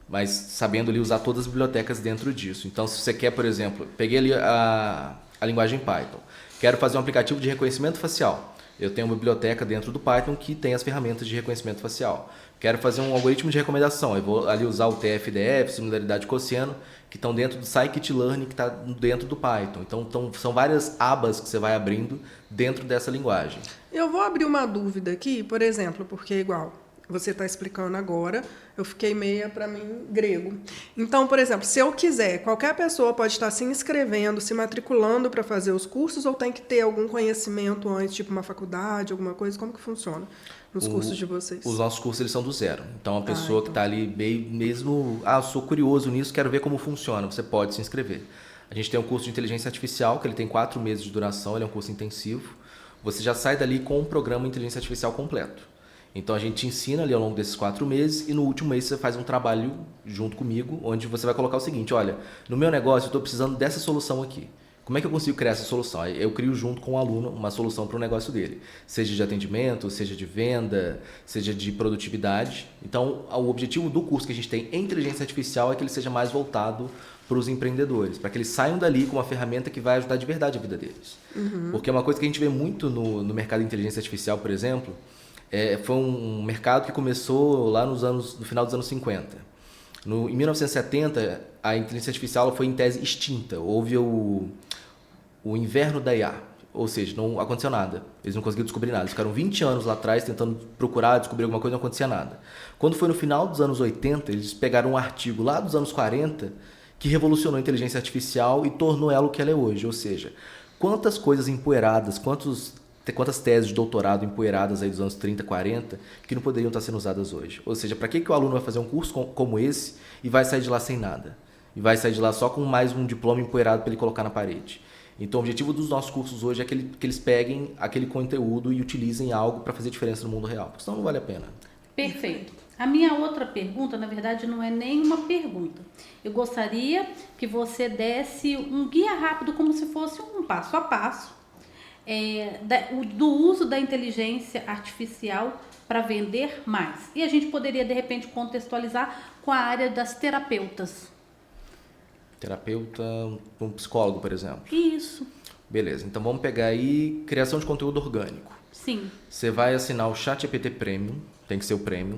Mas sabendo ali usar todas as bibliotecas dentro disso. Então, se você quer, por exemplo, peguei ali a linguagem Python, quero fazer um aplicativo de reconhecimento facial. Eu tenho uma biblioteca dentro do Python que tem as ferramentas de reconhecimento facial. Quero fazer um algoritmo de recomendação. Eu vou ali usar o TF-DF, similaridade cosseno, que estão dentro do Scikit-learn, que está dentro do Python. Então, são várias abas que você vai abrindo dentro dessa linguagem. Eu vou abrir uma dúvida aqui, por exemplo, porque igual você está explicando agora, eu fiquei meia, para mim, grego. Então, por exemplo, se eu quiser, qualquer pessoa pode estar se inscrevendo, se matriculando para fazer os cursos, ou tem que ter algum conhecimento antes, tipo uma faculdade, alguma coisa? Como que funciona nos cursos de vocês? Os nossos cursos eles são do zero. Então, a pessoa que está ali mesmo, sou curioso nisso, quero ver como funciona, você pode se inscrever. A gente tem um curso de inteligência artificial, que ele tem 4 meses de duração, ele é um curso intensivo. Você já sai dali com um programa de inteligência artificial completo. Então, a gente te ensina ali ao longo desses 4 meses e no último mês você faz um trabalho junto comigo, onde você vai colocar o seguinte, olha, no meu negócio eu estou precisando dessa solução aqui. Como é que eu consigo criar essa solução? Eu crio junto com o aluno uma solução para o negócio dele. Seja de atendimento, seja de venda, seja de produtividade. Então, o objetivo do curso que a gente tem em inteligência artificial é que ele seja mais voltado para os empreendedores, para que eles saiam dali com uma ferramenta que vai ajudar de verdade a vida deles. Porque é uma coisa que a gente vê muito no mercado de inteligência artificial, por exemplo, foi um mercado que começou lá no final dos anos 50. Em 1970, a inteligência artificial foi em tese extinta. Houve o inverno da IA, ou seja, não aconteceu nada. Eles não conseguiram descobrir nada. Eles ficaram 20 anos lá atrás tentando procurar, descobrir alguma coisa e não acontecia nada. Quando foi no final dos anos 80, eles pegaram um artigo lá dos anos 40 que revolucionou a inteligência artificial e tornou ela o que ela é hoje. Ou seja, quantas coisas empoeiradas, quantas teses de doutorado empoeiradas aí dos anos 30, 40, que não poderiam estar sendo usadas hoje. Ou seja, para que o aluno vai fazer um curso como esse e vai sair de lá sem nada? E vai sair de lá só com mais um diploma empoeirado para ele colocar na parede. Então, o objetivo dos nossos cursos hoje é que eles peguem aquele conteúdo e utilizem algo para fazer diferença no mundo real, porque senão não vale a pena. Perfeito. A minha outra pergunta, na verdade, não é nem uma pergunta. Eu gostaria que você desse um guia rápido, como se fosse um passo a passo, do uso da inteligência artificial para vender mais. E a gente poderia, de repente, contextualizar com a área das terapeutas. Terapeuta, um psicólogo, por exemplo. Isso. Beleza, então vamos pegar aí criação de conteúdo orgânico. Sim. Você vai assinar o ChatGPT Premium, tem que ser o Premium.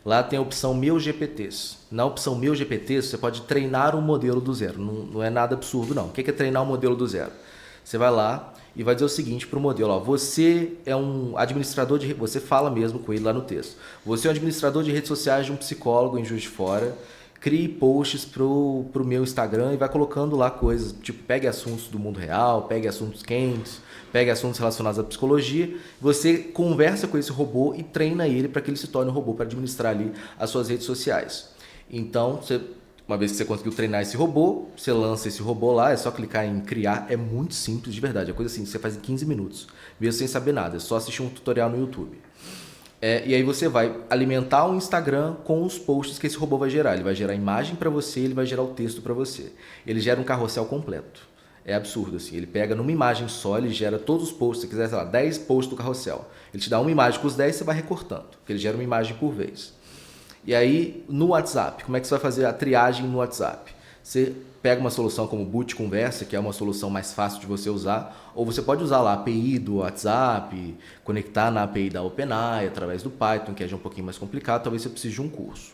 Lá tem a opção Meus GPTs. Na opção Meus GPTs, você pode treinar um modelo do zero. Não é nada absurdo, não. O que é treinar um modelo do zero? Você vai lá e vai dizer o seguinte para o modelo, ó, você é um administrador de... Você fala mesmo com ele lá no texto. Você é um administrador de redes sociais de um psicólogo em Juiz de Fora. Crie posts pro meu Instagram e vai colocando lá coisas, tipo, pegue assuntos do mundo real, pegue assuntos quentes, pegue assuntos relacionados à psicologia. Você conversa com esse robô e treina ele para que ele se torne um robô para administrar ali as suas redes sociais. Então, você Uma vez que você conseguiu treinar esse robô, você lança esse robô lá, é só clicar em criar, é muito simples de verdade, é coisa assim, você faz em 15 minutos, mesmo sem saber nada, é só assistir um tutorial no YouTube. E aí você vai alimentar o Instagram com os posts que esse robô vai gerar. Ele vai gerar imagem para você, ele vai gerar o texto para você. Ele gera um carrossel completo. É absurdo, assim. Ele pega numa imagem só, ele gera todos os posts. Se você quiser, sei lá, 10 posts do carrossel. Ele te dá uma imagem com os 10, você vai recortando. Porque ele gera uma imagem por vez. E aí, no WhatsApp, como é que você vai fazer a triagem no WhatsApp? Você pega uma solução como Boot Conversa, que é uma solução mais fácil de você usar, ou você pode usar lá a API do WhatsApp, conectar na API da OpenAI, através do Python, que é já um pouquinho mais complicado, talvez você precise de um curso.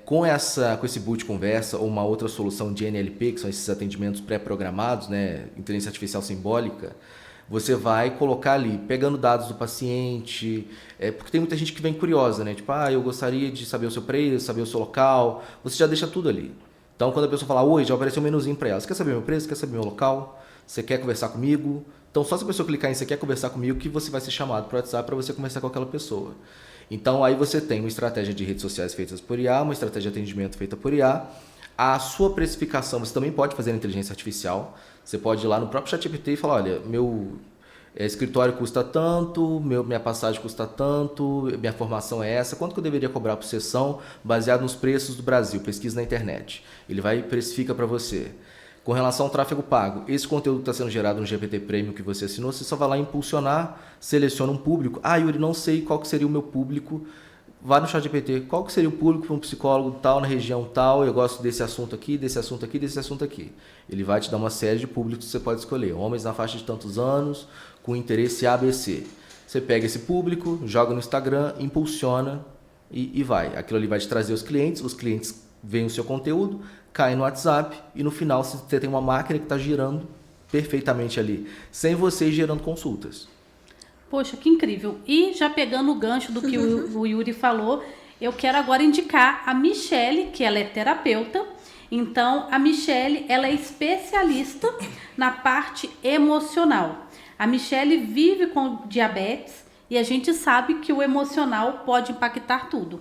Com esse Boot Conversa, ou uma outra solução de NLP, que são esses atendimentos pré-programados, né, inteligência artificial simbólica, você vai colocar ali, pegando dados do paciente, porque tem muita gente que vem curiosa, né? Tipo, eu gostaria de saber o seu preço, saber o seu local, você já deixa tudo ali. Então, quando a pessoa fala, oi, já apareceu um menuzinho para ela. Você quer saber meu preço? Quer saber meu local? Você quer conversar comigo? Então, só se a pessoa clicar em você quer conversar comigo, que você vai ser chamado para o WhatsApp para você conversar com aquela pessoa. Então, aí você tem uma estratégia de redes sociais feitas por IA, uma estratégia de atendimento feita por IA. A sua precificação, você também pode fazer na inteligência artificial. Você pode ir lá no próprio ChatGPT e falar, olha, meu escritório custa tanto, minha passagem custa tanto, minha formação é essa, quanto que eu deveria cobrar por sessão baseado nos preços do Brasil, pesquisa na internet. Ele vai e precifica para você. Com relação ao tráfego pago, esse conteúdo que está sendo gerado no GPT Premium que você assinou, você só vai lá impulsionar, seleciona um público. Yuri, não sei qual que seria o meu público. Vai no ChatGPT, qual que seria o público para um psicólogo tal, na região tal, eu gosto desse assunto aqui, desse assunto aqui, desse assunto aqui. Ele vai te dar uma série de públicos que você pode escolher. Homens na faixa de tantos anos, com interesse ABC. Você pega esse público, joga no Instagram, impulsiona e vai. Aquilo ali vai te trazer os clientes veem o seu conteúdo, caem no WhatsApp e no final você tem uma máquina que está girando perfeitamente ali, sem você gerando consultas. Poxa, que incrível. E já pegando o gancho do que o Yuri falou, eu quero agora indicar a Michele, que ela é terapeuta. Então, a Michele, ela é especialista na parte emocional. A Michele vive com diabetes e a gente sabe que o emocional pode impactar tudo.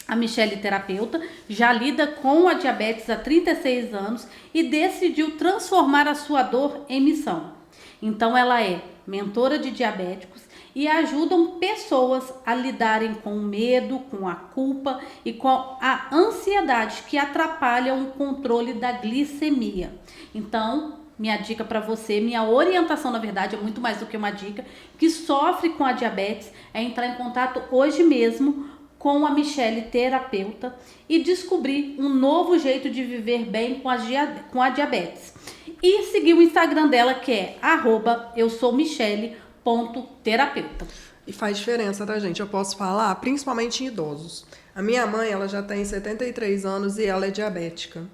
A Michele, terapeuta, já lida com a diabetes há 36 anos e decidiu transformar a sua dor em missão. Então, ela é mentora de diabéticos e ajudam pessoas a lidarem com o medo, com a culpa e com a ansiedade que atrapalham o controle da glicemia. Então, minha dica para você, minha orientação, na verdade, é muito mais do que uma dica, que sofre com a diabetes, é entrar em contato hoje mesmo com a Michele, terapeuta, e descobrir um novo jeito de viver bem com a diabetes. E seguir o Instagram dela, que é @eusoumichele.terapeuta. E faz diferença, tá, gente? Eu posso falar, principalmente em idosos. A minha mãe, ela já tem 73 anos e ela é diabética.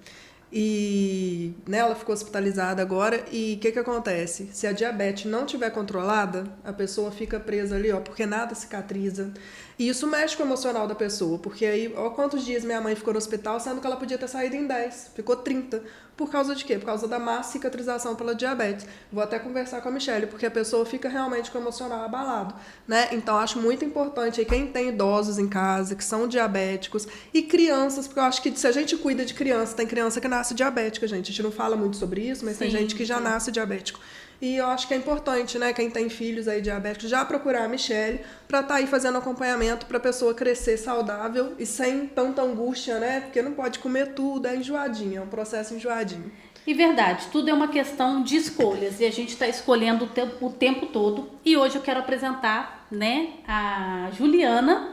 E ela ficou hospitalizada agora e o que acontece? Se a diabetes não tiver controlada, a pessoa fica presa ali, porque nada cicatriza. E isso mexe com o emocional da pessoa, porque aí, quantos dias minha mãe ficou no hospital, sendo que ela podia ter saído em 10, ficou 30. Por causa de quê? Por causa da má cicatrização pela diabetes. Vou até conversar com a Michele, porque a pessoa fica realmente com o emocional abalado, né? Então, acho muito importante aí quem tem idosos em casa, que são diabéticos, e crianças, porque eu acho que se a gente cuida de criança, tem criança que nasce diabética, gente. A gente não fala muito sobre isso, mas tem gente que já nasce diabético. E eu acho que é importante, né, quem tem filhos aí diabéticos, já procurar a Michele para estar aí fazendo acompanhamento para a pessoa crescer saudável e sem tanta angústia, né? Porque não pode comer tudo, é enjoadinho, é um processo enjoadinho. E verdade, tudo é uma questão de escolhas e a gente está escolhendo o tempo todo. E hoje eu quero apresentar, né, a Juliana,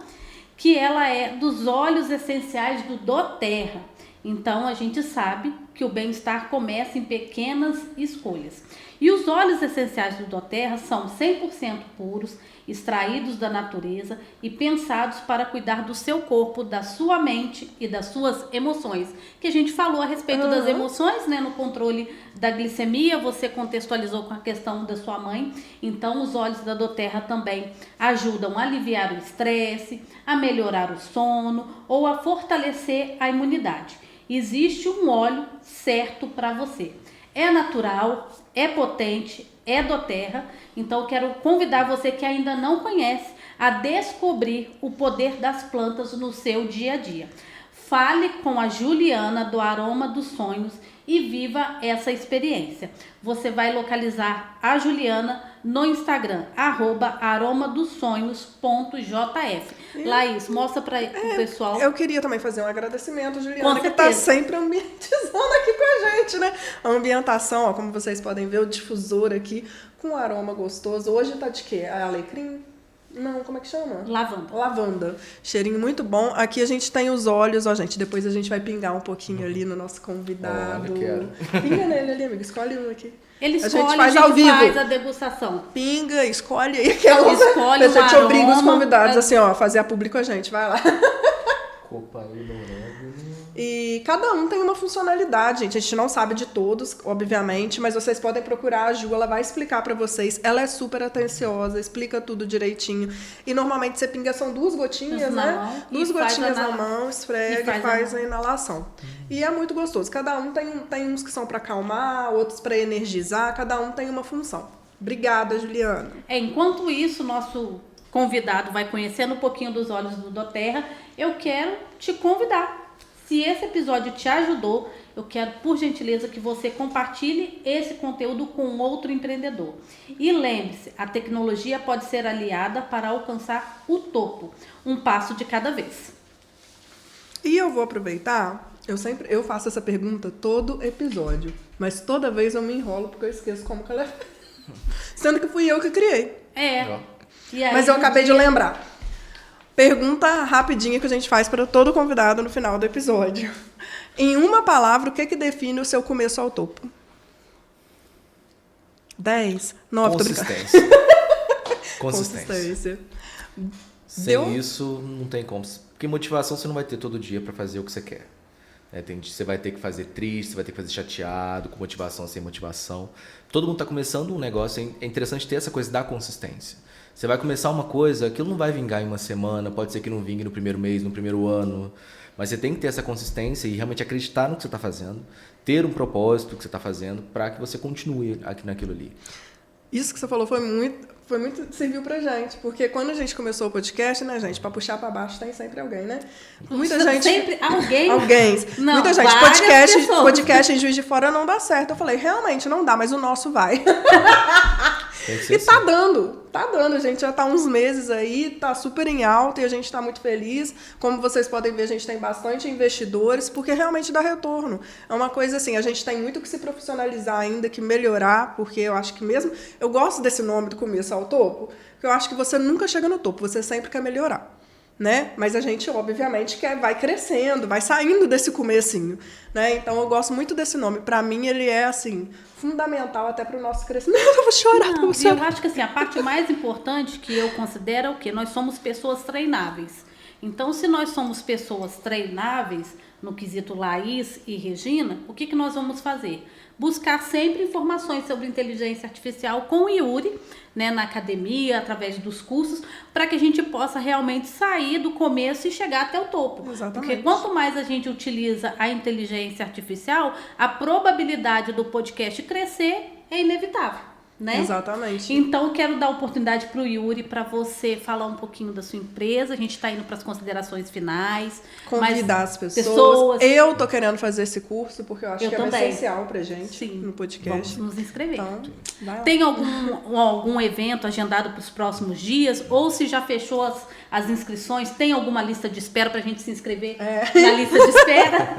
que ela é dos óleos essenciais do doTERRA. Então, a gente sabe que o bem-estar começa em pequenas escolhas. E os óleos essenciais do doTERRA são 100% puros, extraídos da natureza e pensados para cuidar do seu corpo, da sua mente e das suas emoções. Que a gente falou a respeito das emoções, né, no controle da glicemia, você contextualizou com a questão da sua mãe. Então, os óleos da doTERRA também ajudam a aliviar o estresse, a melhorar o sono ou a fortalecer a imunidade. Existe um óleo certo para você. É natural, é potente, é doTERRA. Então eu quero convidar você que ainda não conhece a descobrir o poder das plantas no seu dia a dia. Fale com a Juliana do Aroma dos Sonhos e viva essa experiência. Você vai localizar a Juliana no Instagram, @aromadosonhos.jf. Laís, mostra para o pessoal. Eu queria também fazer um agradecimento, Juliana, Com que certeza. está sempre ambientizando aqui com a gente, né? A ambientação, ó, como vocês podem ver, o difusor aqui com aroma gostoso. Hoje tá de quê? É alecrim? Não, como é que chama? Lavanda. Lavanda. Cheirinho muito bom. Aqui a gente tem os óleos, ó, gente. Depois a gente vai pingar um pouquinho ali no nosso convidado. Olha, quero. Pinga nele ali, amigo. Escolhe um aqui. Ele A escolhe, gente faz ao vivo. faz a degustação. Pinga, escolhe aí aquela. Escolhe A gente um obriga os aroma. convidados assim, ó, a fazer a público a gente. Vai lá. Copaína, E cada um tem uma funcionalidade, gente. A gente não sabe de todos, obviamente, mas vocês podem procurar a Ju, ela vai explicar pra vocês. Ela é super atenciosa, explica tudo direitinho. E normalmente você pinga, são 2 gotinhas, Na né? mão, 2 e faz gotinhas a na mão, esfrega e e faz faz a a inalação. E é muito gostoso. Cada um tem uns que são pra acalmar, outros pra energizar, cada um tem uma função. Obrigada, Juliana. Enquanto isso, nosso convidado vai conhecendo um pouquinho dos óleos do Doterra, eu quero te convidar. Se esse episódio te ajudou, eu quero, por gentileza, que você compartilhe esse conteúdo com outro empreendedor. E lembre-se, a tecnologia pode ser aliada para alcançar o topo, um passo de cada vez. E eu vou aproveitar, eu faço essa pergunta todo episódio, mas toda vez eu me enrolo porque eu esqueço como que ela é. Sendo que fui eu que criei. É. E aí, Mas eu acabei de lembrar. Pergunta rapidinha que a gente faz para todo convidado no final do episódio. Em uma palavra, o que define o seu começo ao topo? 10, 9, tô brincando. Consistência. Sem Deu? isso, não tem como. Porque motivação você não vai ter todo dia para fazer o que você quer. Você vai ter que fazer triste, você vai ter que fazer chateado, com motivação, sem motivação. Todo mundo está começando um negócio, é interessante ter essa coisa da consistência. Você vai começar uma coisa, aquilo não vai vingar em uma semana, pode ser que não vingue no primeiro mês, no primeiro ano, mas você tem que ter essa consistência e realmente acreditar no que você está fazendo, ter um propósito que você está fazendo para que você continue aqui naquilo ali. Isso que você falou serviu pra gente, porque quando a gente começou o podcast, né, gente, pra puxar pra baixo tem sempre alguém, né? Muita gente... Sempre alguém? Alguém. Não, Muita gente, várias pessoas. podcast em Juiz de Fora não dá certo. Eu falei, realmente não dá, mas o nosso vai. Tem que ser E tá assim. dando, a gente já tá uns meses aí, tá super em alta e a gente tá muito feliz. Como vocês podem ver, a gente tem bastante investidores, porque realmente dá retorno. É uma coisa assim, a gente tem muito que se profissionalizar ainda, que melhorar, porque eu acho que mesmo... Eu gosto desse nome do começo ao topo, porque eu acho que você nunca chega no topo, você sempre quer melhorar. Né? Mas a gente, obviamente, vai crescendo, vai saindo desse comecinho, né? Então, eu gosto muito desse nome. Para mim, ele é, assim, fundamental até para o nosso crescimento. Eu vou chorar. Não, e eu acho que assim, a parte mais importante que eu considero é o quê? Nós somos pessoas treináveis. Então, se nós somos pessoas treináveis, no quesito Laís e Regina, o que nós vamos fazer? Buscar sempre informações sobre inteligência artificial com o Yuri, né, na academia, através dos cursos, para que a gente possa realmente sair do começo e chegar até o topo. Exatamente. Porque quanto mais a gente utiliza a inteligência artificial, a probabilidade do podcast crescer é inevitável. Né? Exatamente. Então, eu quero dar a oportunidade para o Yuri, para você falar um pouquinho da sua empresa. A gente está indo para as considerações finais. Convidar as pessoas. Eu tô querendo fazer esse curso, porque eu acho que é essencial pra gente. Sim. No podcast. Vamos nos inscrever. Então, vai lá. Tem algum evento agendado para os próximos dias? Ou se já fechou as inscrições, tem alguma lista de espera para a gente se inscrever na lista de espera?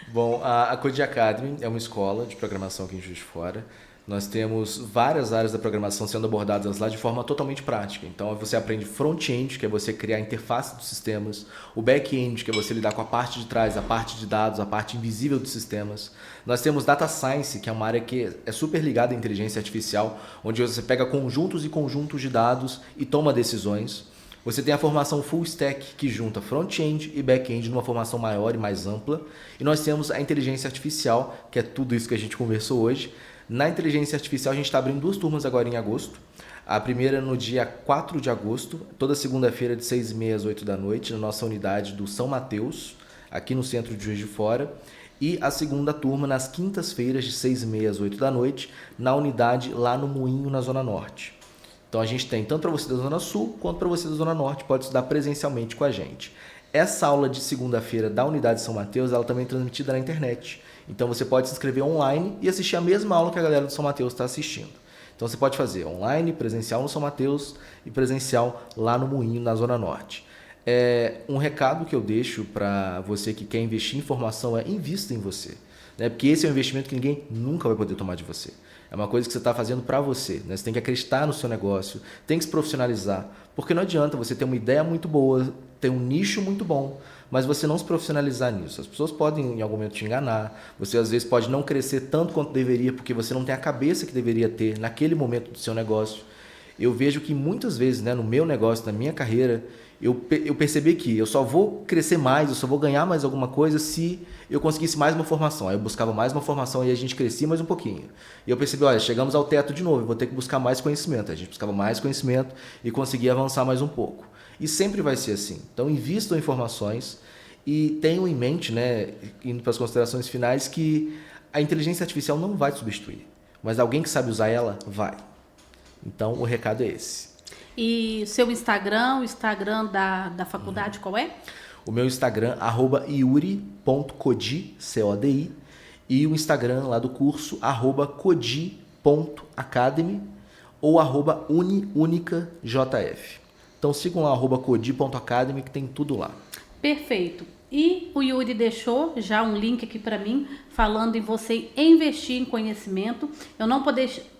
Bom, a Code Academy é uma escola de programação aqui em Juiz de Fora. Nós temos várias áreas da programação sendo abordadas lá de forma totalmente prática. Então, você aprende front-end, que é você criar a interface dos sistemas, o back-end, que é você lidar com a parte de trás, a parte de dados, a parte invisível dos sistemas. Nós temos Data Science, que é uma área que é super ligada à inteligência artificial, onde você pega conjuntos e conjuntos de dados e toma decisões. Você tem a formação Full Stack, que junta front-end e back-end numa formação maior e mais ampla. E nós temos a inteligência artificial, que é tudo isso que a gente conversou hoje. Na inteligência artificial, a gente está abrindo 2 turmas agora em agosto. A primeira no dia 4 de agosto, toda segunda-feira de 6h30 às 8 da noite, na nossa unidade do São Mateus, aqui no centro de Juiz de Fora. E a segunda turma nas quintas-feiras, de 6h30 às 8 da noite, na unidade lá no Moinho, na Zona Norte. Então, a gente tem tanto para você da Zona Sul, quanto para você da Zona Norte, pode estudar presencialmente com a gente. Essa aula de segunda-feira da Unidade São Mateus, ela também é transmitida na internet. Então você pode se inscrever online e assistir a mesma aula que a galera do São Mateus está assistindo. Então você pode fazer online, presencial no São Mateus e presencial lá no Moinho, na Zona Norte. Um recado que eu deixo para você que quer investir em formação é: invista em você. Né? Porque esse é um investimento que ninguém nunca vai poder tomar de você. É uma coisa que você está fazendo para você. Né? Você tem que acreditar no seu negócio, tem que se profissionalizar. Porque não adianta você ter uma ideia muito boa, ter um nicho muito bom, mas você não se profissionalizar nisso. As pessoas podem em algum momento te enganar, você às vezes pode não crescer tanto quanto deveria, porque você não tem a cabeça que deveria ter naquele momento do seu negócio. Eu vejo que muitas vezes, né, no meu negócio, na minha carreira, eu percebi que eu só vou crescer mais, eu só vou ganhar mais alguma coisa se eu conseguisse mais uma formação. Aí eu buscava mais uma formação e a gente crescia mais um pouquinho. E eu percebi, olha, chegamos ao teto de novo, eu vou ter que buscar mais conhecimento. A gente buscava mais conhecimento e conseguia avançar mais um pouco. E sempre vai ser assim. Então, invistam em informações e tenham em mente, né, indo para as considerações finais, que a inteligência artificial não vai te substituir, mas alguém que sabe usar ela, vai. Então, o recado é esse. E seu Instagram, o Instagram da faculdade, qual é? O meu Instagram, @yuri.codi, C-O-D-I, e o Instagram lá do curso, @codi.academy ou @uniunicajf. Então sigam lá, @codi.academy, que tem tudo lá. Perfeito. E o Yuri deixou já um link aqui para mim, falando em você investir em conhecimento. Eu não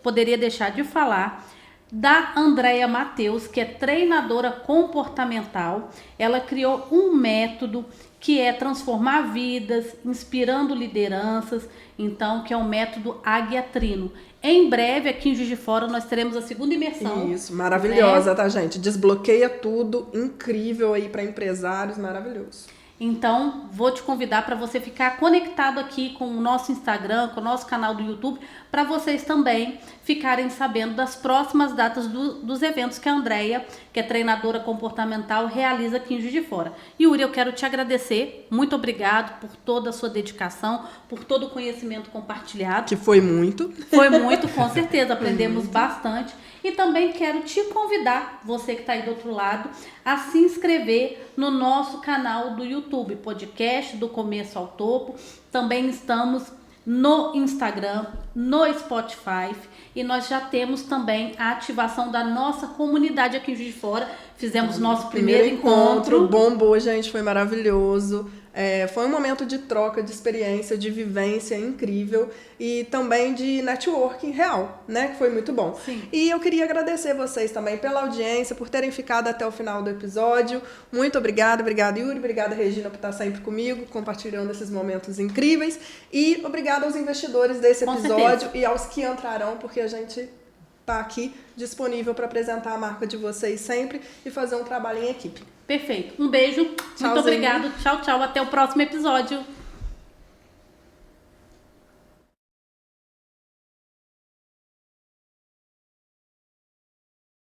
poderia deixar de falar da Andréia Mateus, que é treinadora comportamental. Ela criou um método que é transformar vidas, inspirando lideranças, então, que é o método Águia Trino. Em breve, aqui em Juiz de Fora, nós teremos a segunda imersão. Isso, maravilhosa, tá, gente? Desbloqueia tudo, incrível aí para empresários, maravilhoso. Então, vou te convidar para você ficar conectado aqui com o nosso Instagram, com o nosso canal do YouTube, para vocês também ficarem sabendo das próximas datas dos eventos que a Andréia, que é treinadora comportamental, realiza aqui em Juiz de Fora. Yuri, eu quero te agradecer, muito obrigado por toda a sua dedicação, por todo o conhecimento compartilhado. Que foi muito. Foi muito, com certeza, aprendemos bastante. E também quero te convidar, você que está aí do outro lado, a se inscrever no nosso canal do YouTube, Podcast do Começo ao Topo. Também estamos no Instagram, no Spotify, e nós já temos também a ativação da nossa comunidade aqui em Juiz de Fora. Fizemos nosso primeiro encontro. Bombou, gente, foi maravilhoso. Foi um momento de troca, de experiência, de vivência incrível e também de networking real, né? Que foi muito bom. Sim. E eu queria agradecer vocês também pela audiência, por terem ficado até o final do episódio. Muito obrigada, Yuri, obrigada, Regina, por estar sempre comigo, compartilhando esses momentos incríveis. E obrigada aos investidores desse episódio e aos que entrarão, porque a gente tá aqui disponível para apresentar a marca de vocês sempre e fazer um trabalho em equipe. Perfeito. Um beijo. Tchauzinho. Muito obrigado. Tchau, tchau. Até o próximo episódio.